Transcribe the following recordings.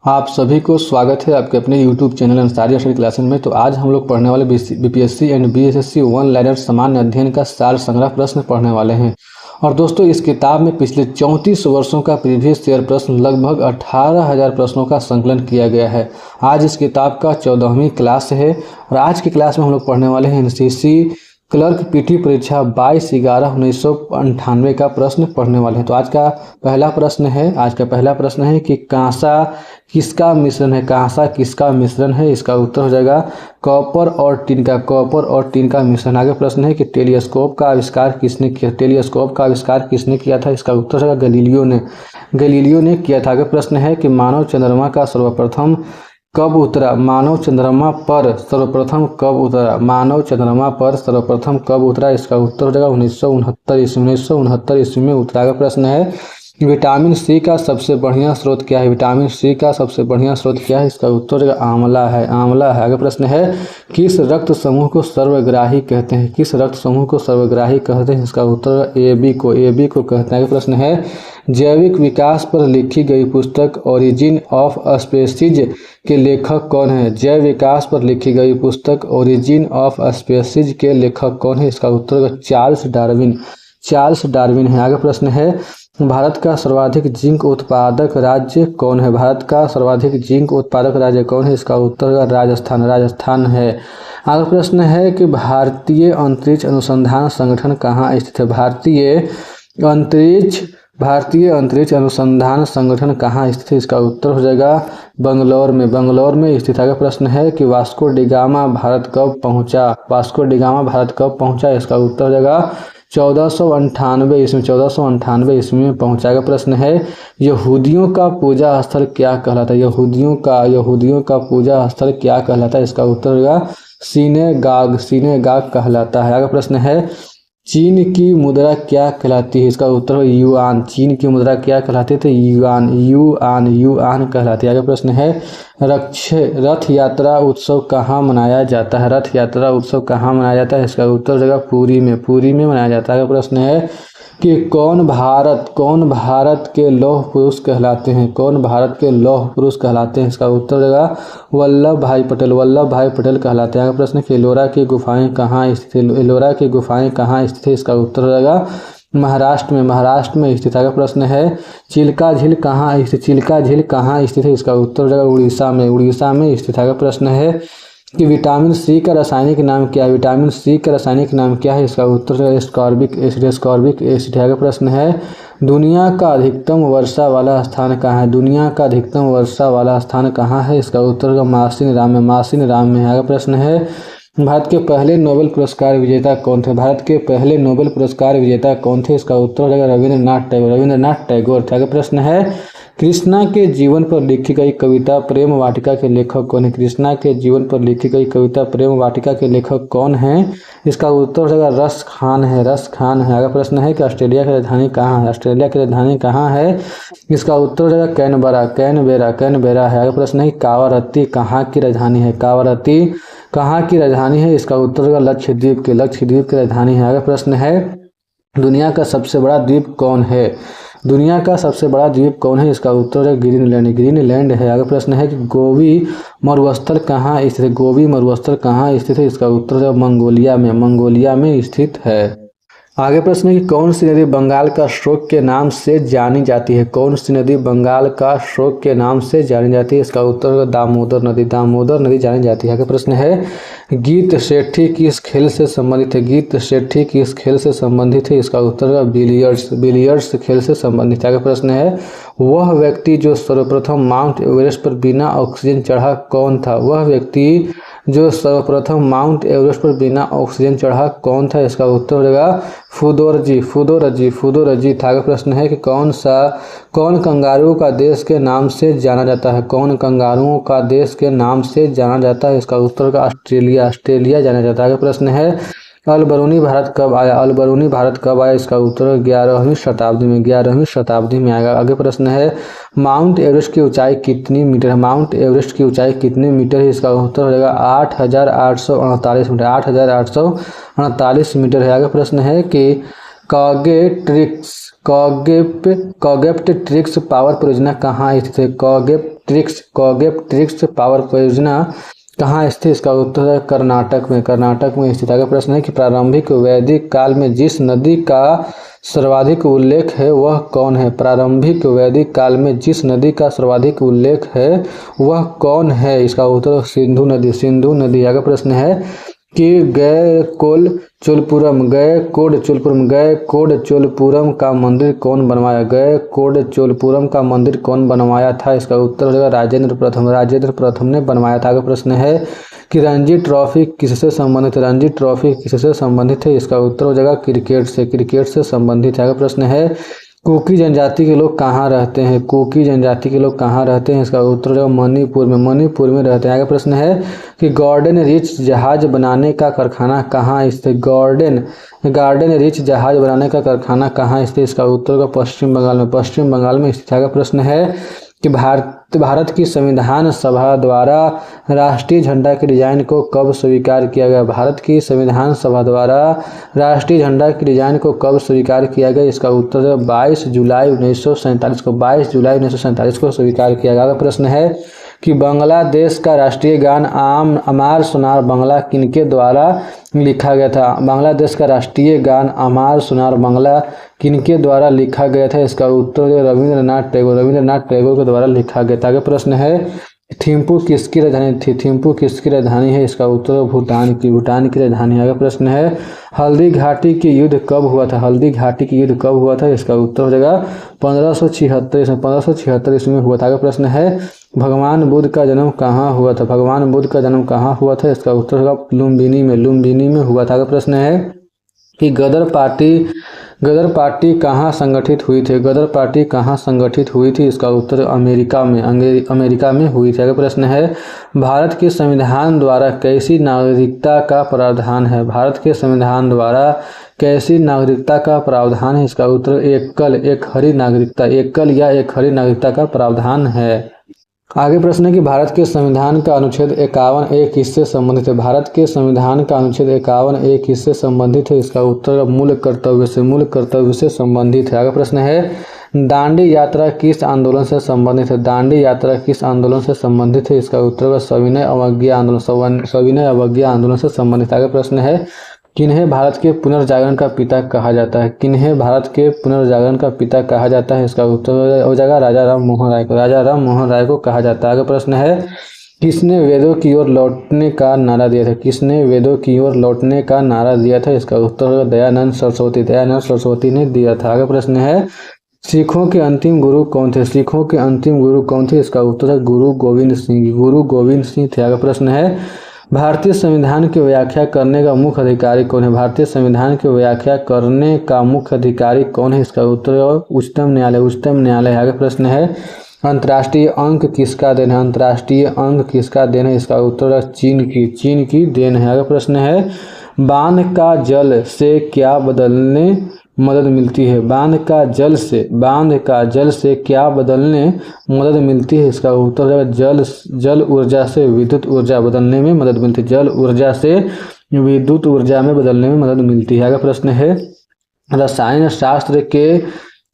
आप सभी को स्वागत है आपके अपने YouTube channel Ansari study classes में। तो आज हम लोग पढ़ने वाले BPSC and BSSC one liner सामान्य अध्ययन का सार संग्रह प्रश्न पढ़ने वाले हैं। और दोस्तों, इस किताब में पिछले 34 वर्षों का प्रीवियस ईयर प्रश्न लगभग 18,000 प्रश्नों का संकलन किया गया है। आज इस किताब का 14वीं क्लास है और आज की क्लास में हम लोग पढ़ने वाले हैं एनसीसी क्लर्क पीटी परीक्षा 22/11/1998 का प्रश्न पढ़ने वाले हैं। तो आज का पहला प्रश्न है कि कांसा किसका मिश्रण है। कांसा किसका मिश्रण है, इसका उत्तर हो जाएगा कॉपर और टिन का। कॉपर और टिन का मिश्रण। आगे प्रश्न है कि टेलीस्कोप का आविष्कार किसने किया। टेलीस्कोप का आविष्कार किसने किया था, इसका उत्तर हो जाएगा गैलीलियो ने किया था। आगे प्रश्न है कि मानव चंद्रमा का सर्वप्रथम कब उतरा। मानव चंद्रमा पर सर्वप्रथम कब उतरा। मानव चंद्रमा पर सर्वप्रथम कब उतरा, इसका उत्तर हो जाएगा 1969 ईस्वी में उतरा। का प्रश्न है विटामिन सी का सबसे बढ़िया स्रोत क्या है। विटामिन सी का सबसे बढ़िया स्रोत क्या है, इसका उत्तर हो जाएगा आंवला है। आगे प्रश्न है किस रक्त समूह को सर्वग्राही कहते हैं। किस रक्त समूह को सर्वग्राही कहते हैं, इसका उत्तर AB को कहते हैं। आगे प्रश्न है जैविक विकास पर लिखी गई पुस्तक ओरिजिन ऑफ स्पीसीज के लेखक कौन है। जैव विकास पर लिखी गई पुस्तक ओरिजिन ऑफ स्पीसीज के लेखक कौन है, इसका उत्तर होगा चार्ल्स डार्विन है। आगे प्रश्न है भारत का सर्वाधिक जिंक उत्पादक राज्य कौन है। भारत का सर्वाधिक जिंक उत्पादक राज्य कौन है, इसका उत्तर होगा राजस्थान है। आगे प्रश्न है कि भारतीय अंतरिक्ष अनुसंधान संगठन कहाँ स्थित है। भारतीय अंतरिक्ष अनुसंधान संगठन कहाँ स्थित है, इसका उत्तर हो जाएगा बंगलौर में स्थित। आगे प्रश्न है कि वास्को डी गामा भारत कब पहुंचा, इसका उत्तर हो जाएगा 1498 ईस्वी में पहुंचा। आगे प्रश्न है यहूदियों का पूजा स्थल क्या कहलाता है। यहूदियों का पूजा स्थल क्या कहलाता है, इसका उत्तर होगा सिनेगाग कहलाता है। आगे प्रश्न है चीन की मुद्रा क्या कहलाती है, इसका उत्तर है युआन। चीन की मुद्रा क्या कहलाती है, तो युआन कहलाती है। आगे प्रश्न है रथ यात्रा उत्सव कहाँ मनाया जाता है। रथ यात्रा उत्सव कहाँ मनाया जाता है, इसका उत्तर हो जाएगा पुरी में मनाया जाता है। आगे प्रश्न है कि कौन भारत के लौह पुरुष कहलाते हैं। इसका उत्तर देगा वल्लभ भाई पटेल कहलाते हैं। प्रश्न कि एलोरा की गुफाएं कहाँ स्थित है, इसका उत्तर देगा महाराष्ट्र में स्थित। आगे प्रश्न है चिल्का झील कहाँ स्थित है, इसका उत्तर देगा उड़ीसा में स्थित। आगे प्रश्न है कि विटामिन सी का रासायनिक नाम क्या है। इसका उत्तर है स्कॉर्बिक एसिड। आगे प्रश्न है दुनिया का अधिकतम वर्षा वाला स्थान कहाँ है, इसका उत्तर है मासिन राम में। आगे प्रश्न है भारत के पहले नोबेल पुरस्कार विजेता कौन थे। इसका उत्तर हो जाएगा रविंद्रनाथ टैगोर। आगे प्रश्न है कृष्णा के जीवन पर लिखी गई कविता प्रेम वाटिका के लेखक कौन है। इसका उत्तर हो जाएगा रस खान है। आगे प्रश्न है कि ऑस्ट्रेलिया की राजधानी कहाँ है। इसका उत्तर हो जाएगा कैनबेरा है। आगे प्रश्न है कावारत्ती कहाँ की राजधानी है। इसका उत्तर होगा लक्षद्वीप की राजधानी है। आगे प्रश्न है दुनिया का सबसे बड़ा द्वीप कौन है। इसका उत्तर है ग्रीनलैंड है। आगे प्रश्न है कि गोबी मरुस्थल कहाँ स्थित है। इसका उत्तर है मंगोलिया में स्थित है। आगे प्रश्न है कि कौन सी नदी बंगाल का स्ट्रोक के नाम से जानी जाती है। इसका उत्तर है दामोदर नदी जानी जाती है। आगे प्रश्न है गीत सेठी किस खेल से संबंधित है। इसका उत्तर है बिलियर्ड्स खेल से संबंधित। आगे प्रश्न है वह व्यक्ति जो सर्वप्रथम माउंट एवरेस्ट पर बिना ऑक्सीजन चढ़ा कौन था। इसका उत्तर हो जाएगा फुदोरजी था। आगे प्रश्न है कि कौन कंगारुओं का देश के नाम से जाना जाता है। इसका उत्तर होगा ऑस्ट्रेलिया जाना जाता है। आगे प्रश्न है अलबरूनी भारत कब आया। इसका उत्तर 11वीं शताब्दी में आएगा। आगे प्रश्न है माउंट एवरेस्ट की ऊंचाई कितनी मीटर है। इसका उत्तर हो जाएगा 8,848 मीटर है। आगे प्रश्न है कि कॉगेप्ट्रिक्स पावर परियोजना कहाँ स्थित है। कॉगेट्रिक्स पावर परियोजना कहाँ स्थित? इसका उत्तर है कर्नाटक में। कर्नाटक में स्थित। आगे प्रश्न है कि प्रारंभिक वैदिक काल में जिस नदी का सर्वाधिक उल्लेख है वह कौन है? प्रारंभिक वैदिक काल में जिस नदी का सर्वाधिक उल्लेख है वह कौन है? इसका उत्तर सिंधु नदी। सिंधु नदी। आगे प्रश्न है कि गयकोड चोलपुरम का मंदिर कौन बनवाया? गयकोड चोलपुरम का मंदिर कौन बनवाया था? इसका उत्तर हो जाएगा राजेंद्र प्रथम। राजेंद्र प्रथम ने बनवाया था। आगे प्रश्न है कि रणजी ट्रॉफी किससे संबंधित है? रणजी ट्रॉफी किससे संबंधित है? इसका उत्तर हो जाएगा क्रिकेट से। क्रिकेट से संबंधित है। आगे प्रश्न है कुकी जनजाति के लोग कहाँ रहते हैं? कुकी जनजाति के लोग कहाँ रहते हैं? इसका उत्तर है मणिपुर में। मणिपुर में रहते हैं। आगे प्रश्न है कि गॉर्डन रिच जहाज बनाने का कारखाना कहाँ स्थित? गार्डन रिच जहाज बनाने का कारखाना कहाँ स्थित? इसका उत्तर होगा पश्चिम बंगाल में। पश्चिम बंगाल में स्थित। आगे प्रश्न है कि भारत की संविधान सभा द्वारा राष्ट्रीय झंडा के डिजाइन को कब स्वीकार किया गया? भारत की संविधान सभा द्वारा राष्ट्रीय झंडा के डिजाइन को कब स्वीकार किया गया? इसका उत्तर है 22 जुलाई 1947 को। 22 जुलाई 1947 को स्वीकार किया गया। प्रश्न है कि बांग्लादेश का राष्ट्रीय गान अमार सुनार बांग्ला किनके द्वारा लिखा गया था? बांग्लादेश का राष्ट्रीय गान अमार सुनार बांग्ला किनके द्वारा लिखा गया था? इसका उत्तर रविंद्रनाथ टैगोर। रविंद्रनाथ टैगोर के द्वारा लिखा गया था। आगे प्रश्न है थिम्पू किसकी राजधानी थी? थिम्पू किसकी राजधानी है? इसका उत्तर भूटान की। भूटान की राजधानी। आगे प्रश्न है हल्दी घाटी की युद्ध कब हुआ था? हल्दी घाटी की युद्ध कब हुआ था? इसका उत्तर हो जाएगा 1576 ईस्वी में हुआ था। आगे प्रश्न है भगवान बुद्ध का जन्म कहाँ हुआ था? भगवान बुद्ध का जन्म कहाँ हुआ था? इसका उत्तर होगा लुम्बिनी में। लुम्बिनी में हुआ था। आगे प्रश्न है कि गदर पार्टी कहाँ संगठित हुई थी? गदर पार्टी कहाँ संगठित हुई थी? इसका उत्तर अमेरिका में। अमेरिका में हुई थी। आगे प्रश्न है भारत के संविधान द्वारा कैसी नागरिकता का प्रावधान है? भारत के संविधान द्वारा कैसी नागरिकता का प्रावधान है? इसका उत्तर एक हरी नागरिकता का प्रावधान है। आगे प्रश्न है कि भारत के संविधान का अनुच्छेद 51 एक किससे संबंधित है? भारत के संविधान का अनुच्छेद 51 एक किससे संबंधित है? इसका उत्तर मूल कर्तव्य से संबंधित है। आगे प्रश्न है दांडी यात्रा किस आंदोलन से संबंधित है? दांडी यात्रा किस आंदोलन से संबंधित है? इसका उत्तर सविनय अवज्ञा आंदोलन से संबंधित। आगे प्रश्न है किन्हें भारत के पुनर्जागरण का पिता कहा जाता है? किन्हें भारत के पुनर्जागरण का पिता कहा जाता है? इसका उत्तर हो जाएगा राजा राम मोहन राय को। राजा राम मोहन राय को कहा जाता है। आगे प्रश्न है किसने वेदों की ओर लौटने का नारा दिया था? किसने वेदों की ओर लौटने का नारा दिया था? इसका उत्तर दयानंद सरस्वती ने दिया था। आगे प्रश्न है सिखों के अंतिम गुरु कौन थे? सिखों के अंतिम गुरु कौन थे? इसका उत्तर है गुरु गोविंद सिंह थे। आगे प्रश्न है भारतीय संविधान की व्याख्या करने का मुख्य अधिकारी कौन है? भारतीय संविधान की व्याख्या करने का मुख्य अधिकारी कौन है? इसका उत्तर उच्चतम न्यायालय। आगे प्रश्न है अंतर्राष्ट्रीय अंक किसका देन है? अंतर्राष्ट्रीय अंक किसका देन है? इसका उत्तर चीन की देन है। आगे प्रश्न है बांध का जल से क्या बदलने मदद मिलती है? बांध का जल से क्या बदलने मदद मिलती है? इसका उत्तर है जल ऊर्जा से विद्युत ऊर्जा बदलने में मदद मिलती है। जल ऊर्जा से विद्युत ऊर्जा में बदलने में मदद मिलती है। आगे प्रश्न है रसायन शास्त्र के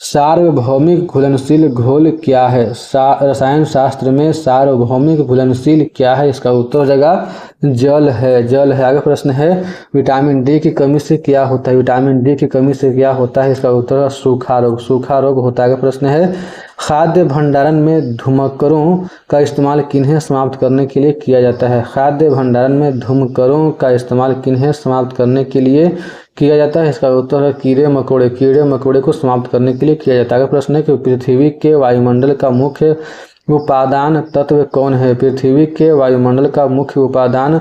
सार्वभौमिक घुलनशील घोल क्या है? रसायन शास्त्र में सार्वभौमिक घुलनशील क्या है? इसका उत्तर हो जाएगा जल है। आगे प्रश्न है विटामिन डी की कमी से क्या होता है? विटामिन डी की कमी से क्या होता है? इसका उत्तर है सूखा रोग होता है। आगे प्रश्न है खाद्य भंडारण में धुमकरों का इस्तेमाल किन्हें समाप्त करने के लिए किया जाता है? खाद्य भंडारण में धुमकरों का इस्तेमाल किन्हें समाप्त करने के लिए किया जाता है? इसका उत्तर है कीड़े मकोड़े को समाप्त करने के लिए किया जाता है। अगर प्रश्न है कि पृथ्वी के वायुमंडल का मुख्य उपादान तत्व कौन है? पृथ्वी के वायुमंडल का मुख्य उपादान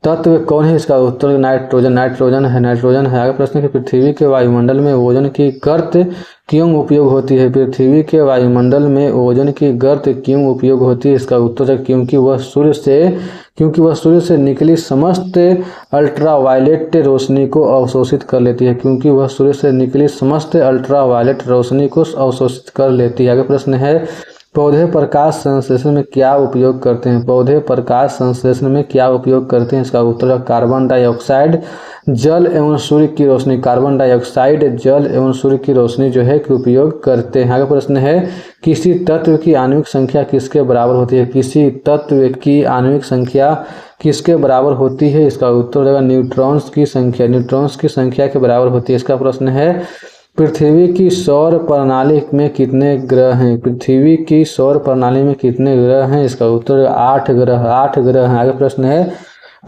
तत्व कौन है? इसका उत्तर नाइट्रोजन है। आगे प्रश्न है कि पृथ्वी के वायुमंडल में ओजोन की गर्त क्यों उपयोग होती है? पृथ्वी के वायुमंडल में ओजोन की गर्त क्यों उपयोग होती है? इसका उत्तर है क्योंकि वह सूर्य से निकली समस्त अल्ट्रावायलेट रोशनी को अवशोषित कर लेती है। आगे प्रश्न है पौधे प्रकाश संश्लेषण में क्या उपयोग करते हैं? पौधे प्रकाश संश्लेषण में क्या उपयोग करते हैं? इसका उत्तर है कार्बन डाइऑक्साइड, जल एवं सूर्य की रोशनी। कार्बन डाइऑक्साइड, जल एवं सूर्य की रोशनी जो है कि उपयोग करते हैं। आगे प्रश्न है, किसी तत्व की आणविक संख्या किसके बराबर होती है? किसी तत्व की आणविक संख्या किसके बराबर होती है? इसका उत्तर होगा न्यूट्रॉन्स की संख्या। न्यूट्रॉन्स की संख्या के बराबर होती है। इसका प्रश्न है, पृथ्वी की सौर प्रणाली में कितने ग्रह हैं? पृथ्वी की सौर प्रणाली में कितने ग्रह हैं? इसका उत्तर 8 ग्रह। 8 ग्रह हैं। आगे प्रश्न है,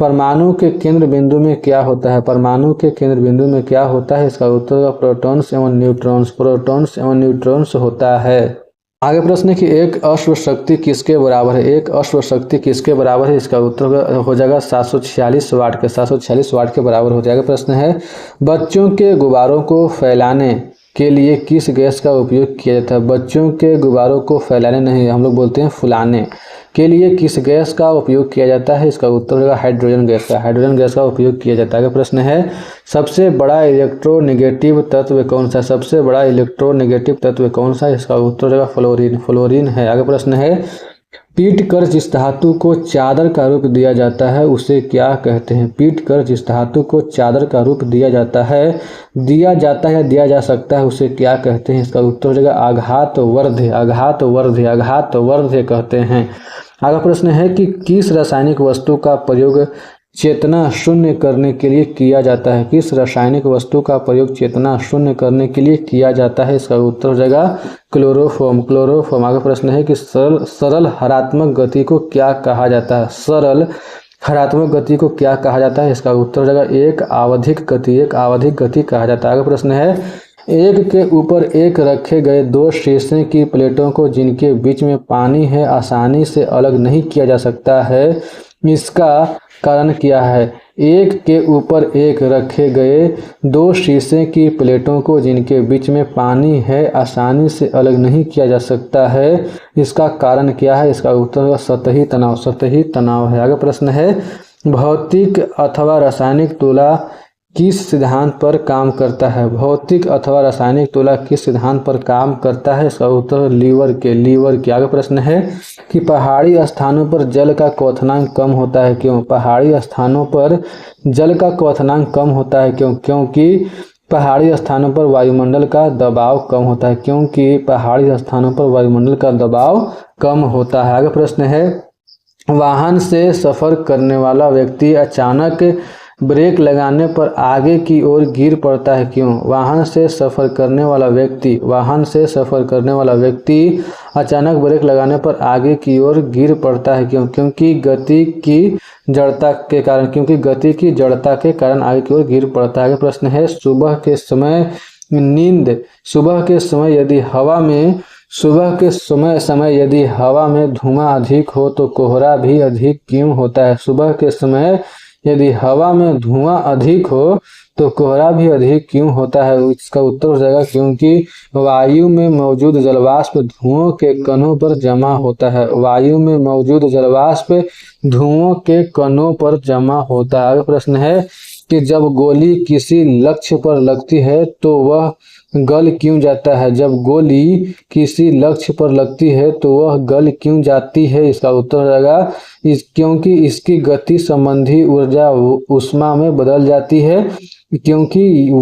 परमाणु के केंद्र बिंदु में क्या होता है? परमाणु के केंद्र बिंदु में क्या होता है? इसका उत्तर प्रोटॉन्स एवं न्यूट्रॉन्स। प्रोटॉन्स एवं न्यूट्रॉन्स होता है। आगे प्रश्न है कि एक अश्व शक्ति किसके बराबर है? एक अश्व शक्ति किसके बराबर है? इसका उत्तर हो जाएगा 746 वाट के। 746 वाट के बराबर हो जाएगा। प्रश्न है, बच्चों के गुब्बारों को फैलाने के लिए किस गैस का उपयोग किया जाता है? बच्चों के गुब्बारों को फैलाने नहीं, हम लोग बोलते हैं फुलाने के लिए किस गैस का उपयोग किया जाता है? इसका उत्तर होगा हाइड्रोजन गैस का। हाइड्रोजन गैस का उपयोग किया जाता है। प्रश्न है, सबसे बड़ा इलेक्ट्रोनेगेटिव तत्व कौन सा? सबसे बड़ा इलेक्ट्रोनेगेटिव तत्व कौन सा? इसका उत्तर होगा फ्लोरीन। फ्लोरीन है। आगे प्रश्न है, पीट कर जिस धातु को चादर का रूप दिया जाता है उसे क्या कहते हैं? पीट कर जिस धातु को चादर का रूप दिया जाता है या दिया जा सकता है उसे क्या कहते हैं? इसका उत्तर हो जाएगा आघातवर्ध्य। आघातवर्ध्य, आघातवर्ध्य कहते हैं। आगे प्रश्न है कि किस रासायनिक वस्तु का प्रयोग चेतना शून्य करने के लिए किया जाता है? किस रासायनिक वस्तु का प्रयोग चेतना शून्य करने के लिए किया जाता है? इसका उत्तर हो जाएगा क्लोरोफॉर्म। क्लोरोफॉर्म। आगे प्रश्न है कि सरल हरात्मक गति को क्या कहा जाता है? सरल हरात्मक गति को क्या कहा जाता है? इसका उत्तर हो जाएगा एक आवधिक गति। एक आवधिक गति कहा जाता है। आगे प्रश्न है, एक के ऊपर एक रखे गए दो शीशे की प्लेटों को जिनके बीच में पानी है आसानी से अलग नहीं किया जा सकता है, इसका कारण क्या है? एक के ऊपर एक रखे गए दो शीशे की प्लेटों को जिनके बीच में पानी है आसानी से अलग नहीं किया जा सकता है, इसका कारण क्या है? इसका उत्तर सतही तनाव। सतही तनाव है। आगे प्रश्न है, भौतिक अथवा रासायनिक तुला किस सिद्धांत पर काम करता है? भौतिक अथवा रासायनिक तुला किस सिद्धांत पर काम करता है? इसका उत्तर लीवर के। आगे प्रश्न है कि पहाड़ी स्थानों पर जल का क्वथनांक कम होता है, क्यों? पहाड़ी स्थानों पर जल का क्वथनांक कम होता है, क्यों? क्योंकि पहाड़ी स्थानों पर वायुमंडल का दबाव कम होता है। क्योंकि पहाड़ी स्थानों पर वायुमंडल का दबाव कम होता है। आगे प्रश्न है, वाहन से सफर करने वाला व्यक्ति अचानक ब्रेक लगाने पर आगे की ओर गिर पड़ता है, क्यों? वाहन से सफर करने वाला व्यक्ति अचानक ब्रेक लगाने पर आगे की ओर गिर पड़ता है, क्यों? क्योंकि गति की जड़ता के कारण आगे की ओर गिर पड़ता है। प्रश्न है, सुबह के समय यदि हवा में धुआं अधिक हो तो कोहरा भी अधिक क्यों होता है? सुबह के समय यदि हवा में धुआं अधिक हो तो कोहरा भी अधिक क्यों होता है? इसका उत्तर हो जाएगा क्योंकि वायु में मौजूद जलवाष्प धुओं के कणों पर जमा होता है। वायु में मौजूद जलवाष्प धुओं के कणों पर जमा होता है। आगे प्रश्न है कि जब गोली किसी लक्ष्य पर लगती है तो वह गल क्यों जाता है? जब गोली किसी लक्ष्य पर लगती है तो वह गल क्यों जाती है? इसका उत्तर हो जाएगा क्योंकि इसकी गति संबंधी ऊर्जा ऊष्मा में बदल जाती है, क्योंकि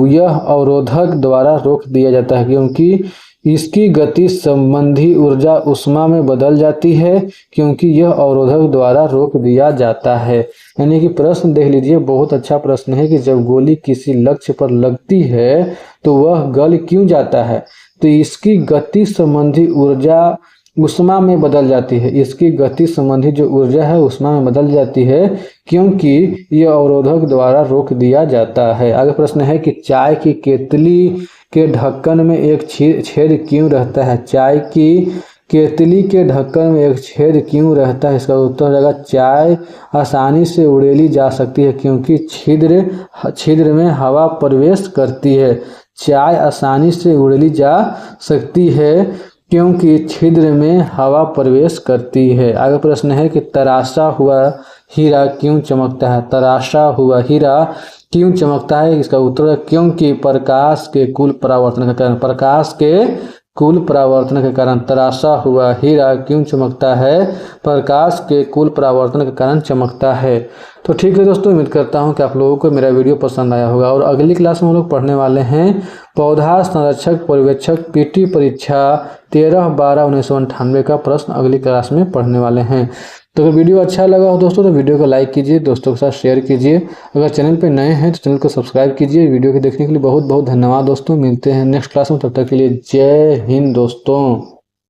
यह अवरोधक द्वारा रोक दिया जाता है। क्योंकि इसकी गति संबंधी ऊर्जा ऊष्मा में बदल जाती है, क्योंकि यह अवरोधक द्वारा रोक दिया जाता है। यानी कि प्रश्न देख लीजिए, बहुत अच्छा प्रश्न है कि जब गोली किसी लक्ष्य पर लगती है तो वह गल क्यों जाता है? तो इसकी गति संबंधी ऊर्जा ऊष्मा में बदल जाती है। इसकी गति संबंधी जो ऊर्जा है ऊष्मा में बदल जाती है, क्योंकि यह अवरोधक द्वारा रोक दिया जाता है। आगे प्रश्न है कि चाय की केतली के ढक्कन में एक छेद क्यों रहता है? चाय की केतली के ढक्कन में एक छेद क्यों रहता है? इसका उत्तर हो जाएगा चाय आसानी से उड़ेली जा सकती है, क्योंकि छिद्र में हवा प्रवेश करती है। चाय आसानी से उड़ेली जा सकती है क्योंकि छिद्र में हवा प्रवेश करती है। आगे प्रश्न है कि तराशा हुआ हीरा क्यों चमकता है? तराशा हुआ हीरा क्यों चमकता है? इसका उत्तर है क्योंकि प्रकाश के कुल परावर्तन के कारण। प्रकाश के कुल परावर्तन के कारण तराशा हुआ हीरा क्यों चमकता है? प्रकाश के कुल परावर्तन के कारण चमकता है। तो ठीक है दोस्तों, उम्मीद करता हूँ कि आप लोगों को मेरा वीडियो पसंद आया होगा। और अगली क्लास में हम लोग पढ़ने वाले हैं पौधा संरक्षक पर्यवेक्षक पीटी परीक्षा 13/12/1998 का प्रश्न अगली क्लास में पढ़ने वाले हैं। तो अगर वीडियो अच्छा लगा हो दोस्तों तो वीडियो को लाइक कीजिए, दोस्तों के साथ शेयर कीजिए। अगर चैनल पे नए हैं तो चैनल को सब्सक्राइब कीजिए। वीडियो को देखने के लिए बहुत बहुत धन्यवाद दोस्तों। मिलते हैं नेक्स्ट क्लास में, तब तक के लिए जय हिंद दोस्तों।